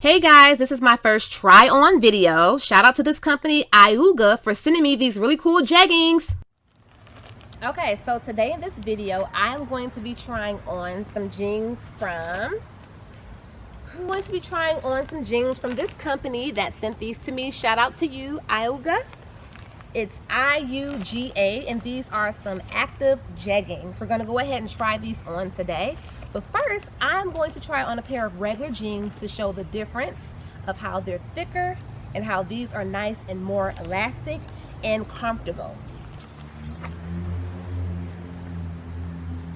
Hey guys, this is my first try on video. Shout out to this company, Iuga, for sending me these really cool jeggings. Okay, so today in this video, I'm going to be trying on some jeans from this company that sent these to me. Shout out to you, Iuga. It's IUGA, and these are some active jeggings. We're going to go ahead and try these on today. But first, I'm going to try on a pair of regular jeans to show the difference of how they're thicker and how these are nice and more elastic and comfortable.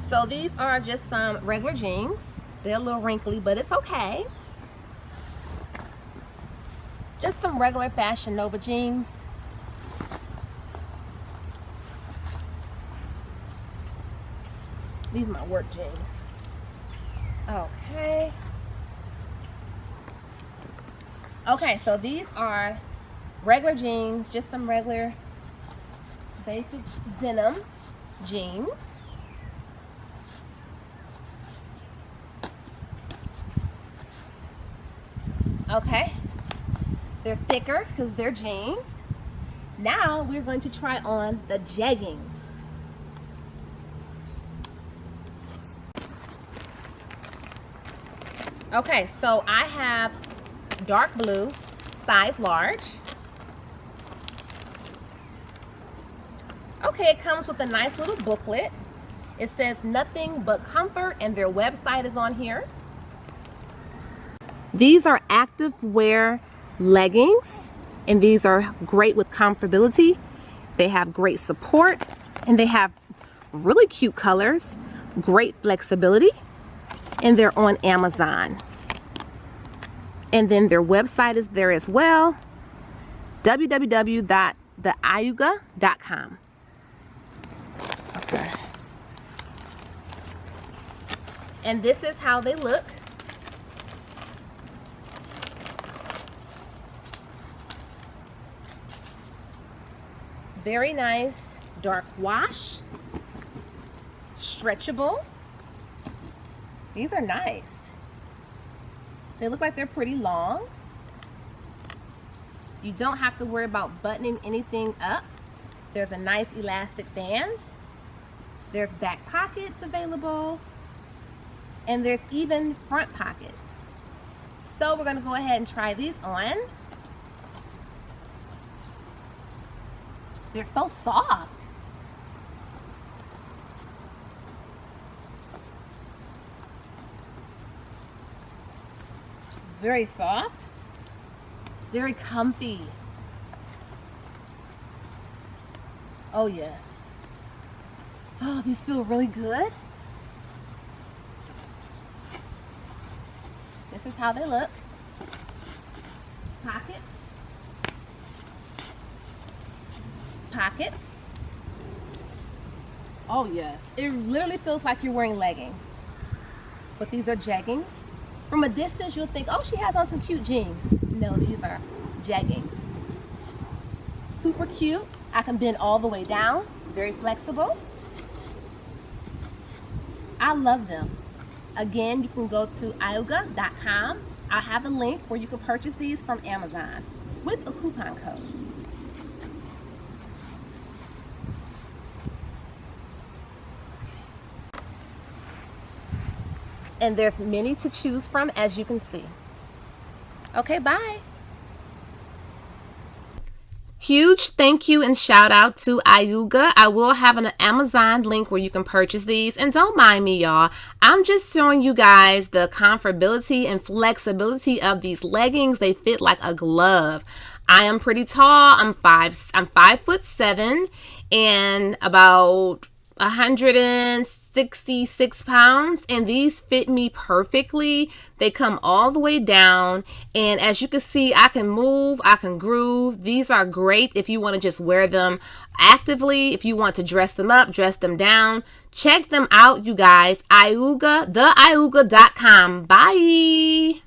So these are just some regular jeans. They're a little wrinkly, but it's okay. Just some regular Fashion Nova jeans. These are my work jeans. Okay, so these are regular jeans, just some regular basic denim jeans. Okay, they're thicker because they're jeans. Now we're going to try on the jeggings. Okay, so I have dark blue, size large. Okay, it comes with a nice little booklet. It says nothing but comfort, and their website is on here. These are active wear leggings, and these are great with comfortability. They have great support, and they have really cute colors, great flexibility. And they're on Amazon. And then their website is there as well, www.theiuga.com. Okay. And this is how they look. Very nice, dark wash, stretchable. These are nice. They look like they're pretty long. You don't have to worry about buttoning anything up. There's a nice elastic band. There's back pockets available. And there's even front pockets. So we're gonna go ahead and try these on. They're so soft. Very soft, very comfy. Oh yes. Oh, these feel really good. This is how they look. Pockets. Oh yes, it literally feels like you're wearing leggings. But these are jeggings. From a distance, you'll think, oh, she has on some cute jeans. No, these are jeggings. Super cute. I can bend all the way down. Very flexible. I love them. Again, you can go to iuga.com. I have a link where you can purchase these from Amazon with a coupon code. And there's many to choose from, as you can see. Okay, bye. Huge thank you and shout out to Iuga. I will have an Amazon link where you can purchase these. And don't mind me, y'all. I'm just showing you guys the comfortability and flexibility of these leggings. They fit like a glove. I am pretty tall. I'm 5'7" and about 166 pounds, and these fit me perfectly. They come all the way down, and as you can see, I can move, I can groove. These are great if you want to just wear them actively, if you want to dress them up, dress them down. Check them out, you guys. Iuga, theiuga.com. Bye.